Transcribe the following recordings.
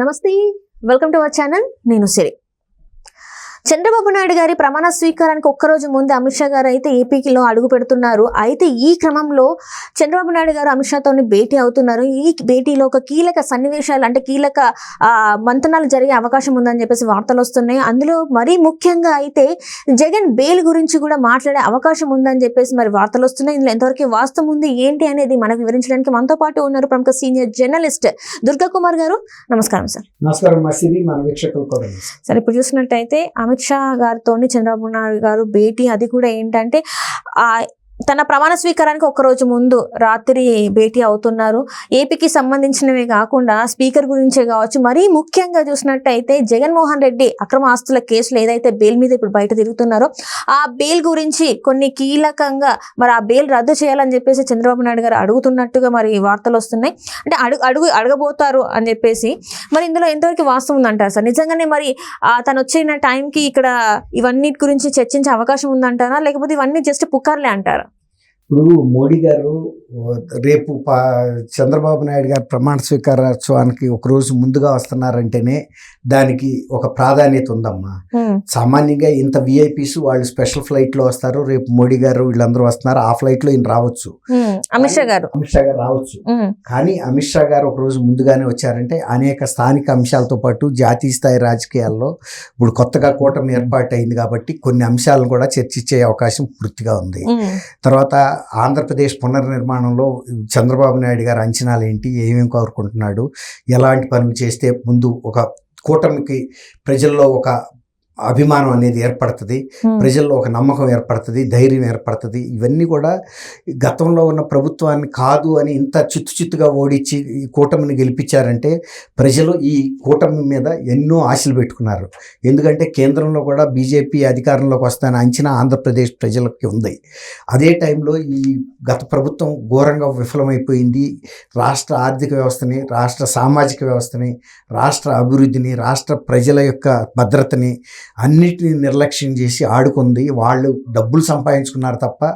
నమస్తే, welcome to our channel. నేను సిరి. చంద్రబాబు నాయుడు గారి ప్రమాణ స్వీకారానికి ఒక్కరోజు ముందు అమిత్ షా గారు అయితే ఏపీలో అడుగు పెడుతున్నారు. అయితే ఈ క్రమంలో చంద్రబాబు నాయుడు గారు అమిత్ షాతో భేటీ అవుతున్నారు. ఈ భేటీలో ఒక కీలక సన్నివేశాలు అంటే కీలక మంతనాలు జరిగే అవకాశం ఉందని చెప్పేసి వార్తలు వస్తున్నాయి. అందులో మరీ ముఖ్యంగా అయితే జగన్ బెయిల్ గురించి కూడా మాట్లాడే అవకాశం ఉందని చెప్పేసి మరి వార్తలు వస్తున్నాయి. ఇందులో ఎంతవరకు వాస్తవం ఉంది ఏంటి అనేది మనకు వివరించడానికి మనతో పాటు ఉన్నారు ప్రముఖ సీనియర్ జర్నలిస్ట్ దుర్గా కుమార్ గారు. నమస్కారం సార్. నమస్కారం మన వీక్షకులు కూడా. సార్, ఇప్పుడు చూసినట్టయితే అమిత్ షా గారితో చంద్రబాబు నాయుడు గారు భేటీ, అది కూడా ఏంటంటే తన ప్రమాణ స్వీకారానికి ఒక్కరోజు ముందు రాత్రి భేటీ అవుతున్నారు. ఏపీకి సంబంధించినవే కాకుండా స్పీకర్ గురించే కావచ్చు, మరీ ముఖ్యంగా చూసినట్టయితే జగన్మోహన్ రెడ్డి అక్రమ ఆస్తుల కేసులు ఏదైతే బెయిల్ మీద ఇప్పుడు బయట తిరుగుతున్నారో ఆ బెయిల్ గురించి కొన్ని కీలకంగా మరి ఆ బెయిల్ రద్దు చేయాలని చెప్పేసి చంద్రబాబు నాయుడు గారు అడుగుతున్నట్టుగా మరి వార్తలు వస్తున్నాయి. అంటే అడగబోతారు అని చెప్పేసి మరి ఇందులో ఎంతవరకు వాస్తవం ఉందంటారు సార్? నిజంగానే మరి తను వచ్చిన టైంకి ఇక్కడ ఇవన్నీ గురించి చర్చించే అవకాశం ఉందంటారా, లేకపోతే ఇవన్నీ జస్ట్ పుకార్లే అంటారా? ఇప్పుడు మోడీ గారు రేపు చంద్రబాబు నాయుడు గారు ప్రమాణ స్వీకారోత్సవానికి ఒక రోజు ముందుగా వస్తున్నారంటేనే దానికి ఒక ప్రాధాన్యత ఉందమ్మా. సామాన్యంగా ఇంత విఐపీస్ వాళ్ళు స్పెషల్ ఫ్లైట్ లో వస్తారు. రేపు మోడీ గారు వీళ్ళందరూ వస్తున్నారు, ఆ ఫ్లైట్ లో ఈయన రావచ్చు, అమిత్ షా గారు రావచ్చు. కానీ అమిత్ షా గారు ఒక రోజు ముందుగానే వచ్చారంటే అనేక స్థానిక అంశాలతో పాటు జాతీయ స్థాయి రాజకీయాల్లో ఇప్పుడు కొత్తగా కూటమి ఏర్పాటు అయింది కాబట్టి కొన్ని అంశాలను కూడా చర్చించే అవకాశం పూర్తిగా ఉంది. తర్వాత ఆంధ్రప్రదేశ్ పునర్నిర్మాణంలో చంద్రబాబు నాయుడు గారు అంచనాలు ఏంటి, ఏమేమి కోరుకుంటున్నాడు, ఎలాంటి పనులు చేస్తే ముందు ఒక కూటమికి ప్రజల్లో ఒక అభిమానం అనేది ఏర్పడుతుంది, ప్రజల్లో ఒక నమ్మకం ఏర్పడుతుంది, ధైర్యం ఏర్పడుతుంది. ఇవన్నీ కూడా గతంలో ఉన్న ప్రభుత్వాన్ని కాదు అని ఇంత చిత్తుగా ఓడించి ఈ కూటమిని గెలిపించారంటే ప్రజలు ఈ కూటమి మీద ఎన్నో ఆశలు పెట్టుకున్నారు. ఎందుకంటే కేంద్రంలో కూడా బీజేపీ అధికారంలోకి వస్తాయని అంచనా ఆంధ్రప్రదేశ్ ప్రజలకి ఉంది. అదే టైంలో ఈ గత ప్రభుత్వం ఘోరంగా విఫలమైపోయింది. రాష్ట్ర ఆర్థిక వ్యవస్థని, రాష్ట్ర సామాజిక వ్యవస్థని, రాష్ట్ర అభివృద్ధిని, రాష్ట్ర ప్రజల యొక్క భద్రతని అన్నిటినీ నిర్లక్ష్యం చేసి ఆడుకుంది. వాళ్ళు డబ్బులు సంపాదించుకున్నారు తప్ప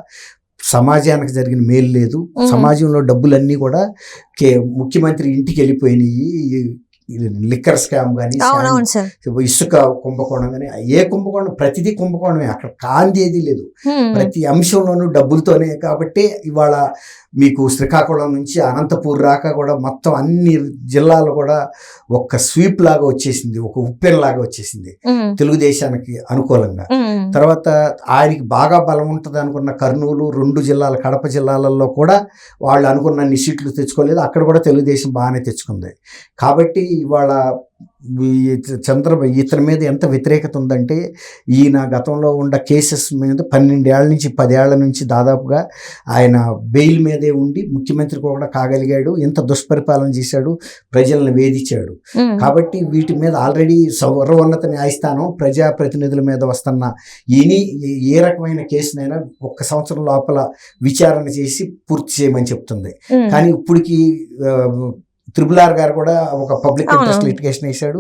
సమాజానికి జరిగిన మేలు లేదు. సమాజంలో డబ్బులన్నీ కూడా ముఖ్యమంత్రి ఇంటికి వెళ్ళిపోయినాయి. లిక్కర్ స్కామ్ కానీ, ఇసుక కుంభకోణం కానీ, ఏ కుంభకోణం ప్రతిదీ కుంభకోణమే. అక్కడ కాంతి ఏది లేదు, ప్రతి అంశంలోనూ డబ్బులతోనే. కాబట్టి ఇవాళ మీకు శ్రీకాకుళం నుంచి అనంతపూర్ రాక కూడా మొత్తం అన్ని జిల్లాలు కూడా ఒక స్వీప్ లాగా వచ్చేసింది, ఒక ఉప్పెన్ లాగా వచ్చేసింది తెలుగుదేశానికి అనుకూలంగా. తర్వాత ఆయనకి బాగా బలం ఉంటుంది అనుకున్న కర్నూలు, 2 జిల్లాల కడప జిల్లాలలో కూడా వాళ్ళు అనుకున్న సీట్లు తెచ్చుకోలేదు. అక్కడ కూడా తెలుగుదేశం బాగానే తెచ్చుకుంది. కాబట్టి ఇవాళ ఇతని మీద ఎంత వ్యతిరేకత ఉందంటే ఈయన గతంలో ఉన్న కేసెస్ మీద 12 ఏళ్ల నుంచి 10 ఏళ్ల నుంచి దాదాపుగా ఆయన బెయిల్ మీదే ఉండి ముఖ్యమంత్రి కూడా కాగలిగాడు. ఎంత దుష్పరిపాలన చేశాడు, ప్రజలను వేధించాడు. కాబట్టి వీటి మీద ఆల్రెడీ సర్వోన్నత న్యాయస్థానం ప్రజాప్రతినిధుల మీద వస్తున్న ఏ రకమైన కేసునైనా 1 సంవత్సరం లోపల విచారణ చేసి పూర్తి చేయమని చెప్తుంది. కానీ ఇప్పటికి RRR గారు కూడా ఒక పబ్లిక్ ఇంట్రెస్ట్ లిటిగేషన్ వేశాడు.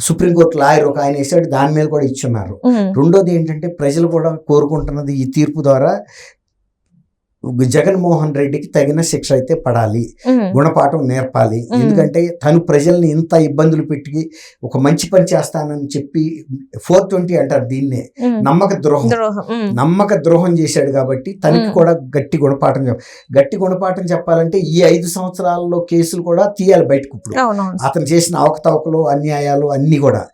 సుప్రీంకోర్టు లాయర్ ఒక ఆయన వేశాడు, దాని మీద కూడా ఇచ్చున్నారు. రెండోది ఏంటంటే ప్రజలు కూడా కోరుకుంటున్నది ఈ తీర్పు ద్వారా జగన్మోహన్ రెడ్డికి తగిన శిక్ష అయితే పడాలి, గుణపాఠం నేర్పాలి. ఎందుకంటే తను ప్రజల్ని ఇంత ఇబ్బందులు పెట్టి ఒక మంచి పని చేస్తానని చెప్పి 420 అంటారు దీన్నే, నమ్మక ద్రోహం చేశాడు. కాబట్టి తనకి కూడా గట్టి గుణపాఠం చెప్పాలంటే ఈ 5 సంవత్సరాల్లో కేసులు కూడా తీయాలి బయటకు. ఇప్పుడు అతను చేసిన అవకతవకలు, అన్యాయాలు అన్ని కూడా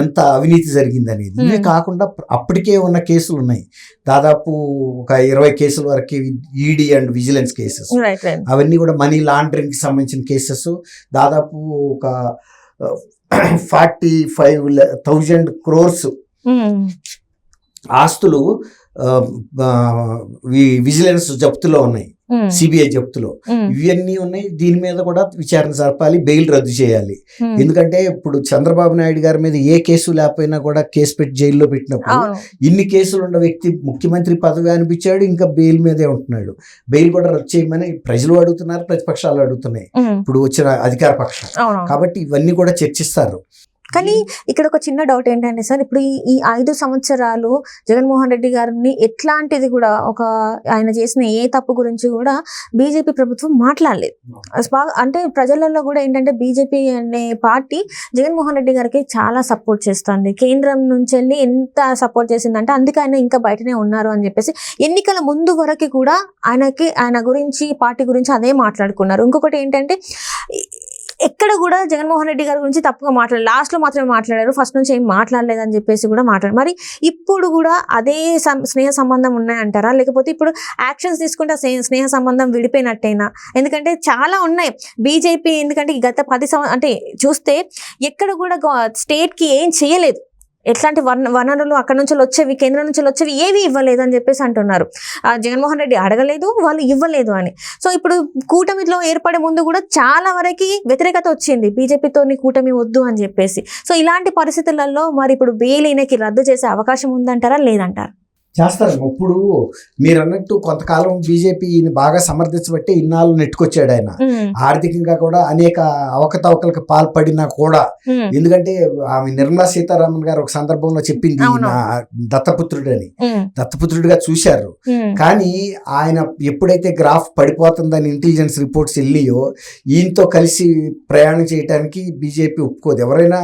ఎంత అవినీతి జరిగింది అనేది. ఇవే కాకుండా అప్పటికే ఉన్న కేసులు ఉన్నాయి, దాదాపు ఒక 20 కేసుల వరకు ఈడీ అండ్ విజిలెన్స్ కేసెస్. అవన్నీ కూడా మనీ లాండరింగ్ కి సంబంధించిన కేసెస్. దాదాపు ఒక 45,000 crores ఆస్తులు విజిలెన్స్ జప్తులో ఉన్నాయి, సిబిఐ జప్తులో. ఇవన్నీ ఉన్నాయి. దీని మీద కూడా విచారణ జరపాలి, బెయిల్ రద్దు చేయాలి. ఎందుకంటే ఇప్పుడు చంద్రబాబు నాయుడు గారి మీద ఏ కేసు లేకపోయినా కూడా కేసు పెట్టి జైల్లో పెట్టినప్పుడు ఇన్ని కేసులు ఉన్న వ్యక్తి ముఖ్యమంత్రి పదవి అనిపించాడు, ఇంకా బెయిల్ మీదే ఉంటున్నాడు. బెయిల్ కూడా రద్దు చేయమని ప్రజలు అడుగుతున్నారు, ప్రతిపక్షాలు అడుగుతున్నాయి, ఇప్పుడు వచ్చిన అధికార పక్షం. కాబట్టి ఇవన్నీ కూడా చర్చిస్తారు. కానీ ఇక్కడ ఒక చిన్న డౌట్ ఏంటంటే సార్, ఇప్పుడు ఈ 5 సంవత్సరాలు జగన్మోహన్ రెడ్డి గారిని ఎట్లాంటిది కూడా ఆయన చేసిన ఏ తప్పు గురించి కూడా బీజేపీ ప్రభుత్వం మాట్లాడలేదు. అంటే ప్రజలలో కూడా ఏంటంటే బీజేపీ అనే పార్టీ జగన్మోహన్ రెడ్డి గారికి చాలా సపోర్ట్ చేస్తుంది. కేంద్రం నుంచి వెళ్ళి ఎంత సపోర్ట్ చేసిందంటే అందుకే ఆయన ఇంకా బయటనే ఉన్నారు అని చెప్పేసి ఎన్నికల ముందు వరకు కూడా ఆయన గురించి పార్టీ గురించి అదే మాట్లాడుకున్నారు. ఇంకొకటి ఏంటంటే ఎక్కడ కూడా జగన్మోహన్ రెడ్డి గారి గురించి తప్పుగా మాట్లాడారు, లాస్ట్ లో మాత్రమే మాట్లాడారు, ఫస్ట్ నుంచి ఏం మాట్లాడలేదు అని చెప్పేసి కూడా మాట్లాడారు. మరి ఇప్పుడు కూడా అదే స్నేహ సంబంధం ఉన్నాయంటారా, లేకపోతే ఇప్పుడు యాక్షన్స్ తీసుకుంటే స్నేహ సంబంధం విడిపోయినట్టేనా? ఎందుకంటే చాలా ఉన్నాయి బీజేపీ, ఎందుకంటే గత 10 అంటే చూస్తే ఎక్కడ కూడా స్టేట్ కి ఏం చేయలేదు, ఎట్లాంటి వనరులు అక్కడ నుంచి వచ్చేవి, కేంద్రం నుంచి వచ్చేవి ఏవి ఇవ్వలేదు అని చెప్పేసి అంటున్నారు. జగన్మోహన్ రెడ్డి అడగలేదు, వాళ్ళు ఇవ్వలేదు అని. సో ఇప్పుడు కూటమిలో ఏర్పడే ముందు కూడా చాలా వరకు వ్యతిరేకత వచ్చింది, బీజేపీతో కూటమి వద్దు అని చెప్పేసి. సో ఇలాంటి పరిస్థితులలో మరి ఇప్పుడు బెయిల్ ఈయనకి రద్దు చేసే అవకాశం ఉందంటారా, లేదంటారా? చేస్తారు. ఇప్పుడు మీరు అన్నట్టు కొంతకాలం బీజేపీ బాగా సమర్థించబట్టి ఇన్నాళ్ళు నెట్టుకొచ్చాడు ఆయన. ఆర్థికంగా కూడా అనేక అవకతవకలకు పాల్పడినా కూడా, ఎందుకంటే ఆమె నిర్మలా సీతారామన్ గారు ఒక సందర్భంలో చెప్పింది దత్తపుత్రుడని, దత్తపుత్రుడిగా చూశారు. కానీ ఆయన ఎప్పుడైతే గ్రాఫ్ పడిపోతుందని ఇంటెలిజెన్స్ రిపోర్ట్స్ వెళ్ళియో ఈయనతో కలిసి ప్రయాణం చేయడానికి బీజేపీ ఒప్పుకోదు. ఎవరైనా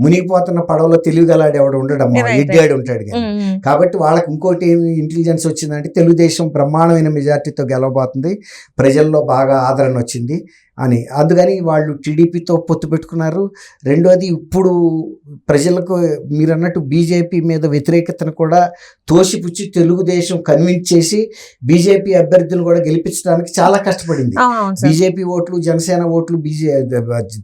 మునిగిపోతున్న పడవలో తెలివిగలాడు ఎవడు ఉండడం, ఎడ్డాడు ఉంటాడు కానీ. కాబట్టి వాళ్ళకి ఇంకోటి ఇంటెలిజెన్స్ వచ్చిందంటే తెలుగుదేశం బ్రహ్మాండమైన మెజార్టీతో గెలవబోతుంది, ప్రజల్లో బాగా ఆదరణ వచ్చింది అని. అందుకని వాళ్ళు టీడీపీతో పొత్తు పెట్టుకున్నారు. రెండోది ఇప్పుడు ప్రజలకు మీరు అన్నట్టు బీజేపీ మీద వ్యతిరేకతను కూడా తోసిపుచ్చి తెలుగుదేశం కన్విన్స్ చేసి బీజేపీ అభ్యర్థులు కూడా గెలిపించడానికి చాలా కష్టపడింది. బీజేపీ ఓట్లు, జనసేన ఓట్లు,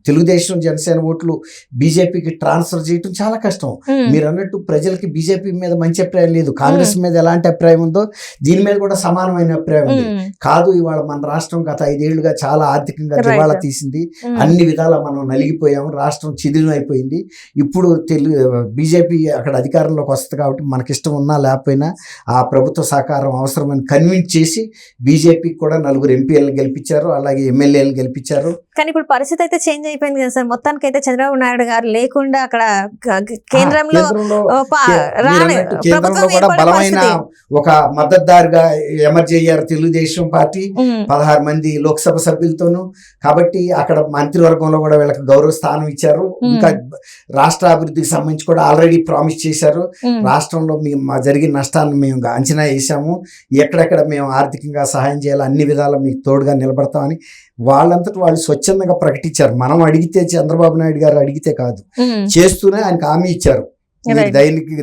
తెలుగుదేశం జనసేన ఓట్లు బీజేపీకి ట్రాన్స్ఫర్ చేయడం చాలా కష్టం. మీరు అన్నట్టు ప్రజలకి బీజేపీ మీద మంచి అభిప్రాయం లేదు, కాంగ్రెస్ మీద ఎలాంటి అభిప్రాయం ఉందో దీని మీద కూడా సమానమైన అభిప్రాయం ఉంది. కాదు, ఇవాళ మన రాష్ట్రం గత 5 ఏళ్లుగా చాలా ఆర్థికంగా దివాళా తీసింది, అన్ని విధాలా మనం నలిగిపోయాము, రాష్ట్రం చిదిలం అయిపోయింది. ఇప్పుడు బీజేపీ అక్కడ అధికారంలోకి వస్తుంది కాబట్టి మనకిష్టం ఉన్నా లేకపోయినా ఆ ప్రభుత్వ సహకారం అవసరమని కన్విన్స్ చేసి బీజేపీకి కూడా 4 ఎంపీలను గెలిపించారు, అలాగే ఎమ్మెల్యేలను గెలిపించారు. కానీ ఇప్పుడు పరిస్థితి అయితే చేంజ్ అయిపోయింది కదా సార్. మొత్తానికి అయితే చంద్రబాబు నాయుడు గారు లేకుండా అక్కడ కేంద్రంలో కూడా బలమైన ఒక మద్దతుదారుగా ఎమర్జ్ అయ్యారు తెలుగుదేశం పార్టీ 16 మంది లోక్సభ సభ్యులతోనూ. కాబట్టి అక్కడ మంత్రివర్గంలో కూడా వీళ్ళకి గౌరవ స్థానం ఇచ్చారు. ఇంకా రాష్ట్ర అభివృద్ధికి సంబంధించి కూడా ఆల్రెడీ ప్రామిస్ చేశారు. రాష్ట్రంలో మేము జరిగిన నష్టాన్ని మేము అంచనా వేసాము, ఎక్కడెక్కడ మేము ఆర్థికంగా సహాయం చేయాలి, అన్ని విధాలా మీకు తోడుగా నిలబడతామని వాళ్ళంతటి వాళ్ళు స్వచ్ఛందంగా ప్రకటించారు. మనం అడిగితే, చంద్రబాబు నాయుడు గారు అడిగితే కాదు, చేస్తూనే ఆయనకు హామీ ఇచ్చారు,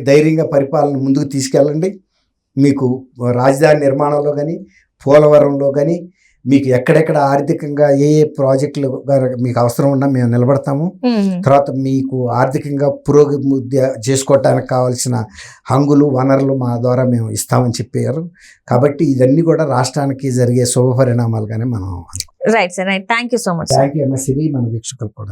ధైర్యంగా పరిపాలన ముందుకు తీసుకెళ్ళండి, మీకు రాజధాని నిర్మాణంలో కానీ పోలవరంలో కానీ మీకు ఎక్కడెక్కడ ఆర్థికంగా ఏ ప్రాజెక్టులు మీకు అవసరం ఉన్నా మేము నిలబడతాము, తర్వాత మీకు ఆర్థికంగా పురోగతి చేసుకోవటానికి కావాల్సిన హంగులు వనరులు మా ద్వారా మేము ఇస్తామని చెప్పారు. కాబట్టి ఇవన్నీ కూడా రాష్ట్రానికి జరిగే శుభ పరిణామాలుగానే మనం. Right sir, right. Thank you so much. Thank you MSc, మన వీక్షకులు కూడా.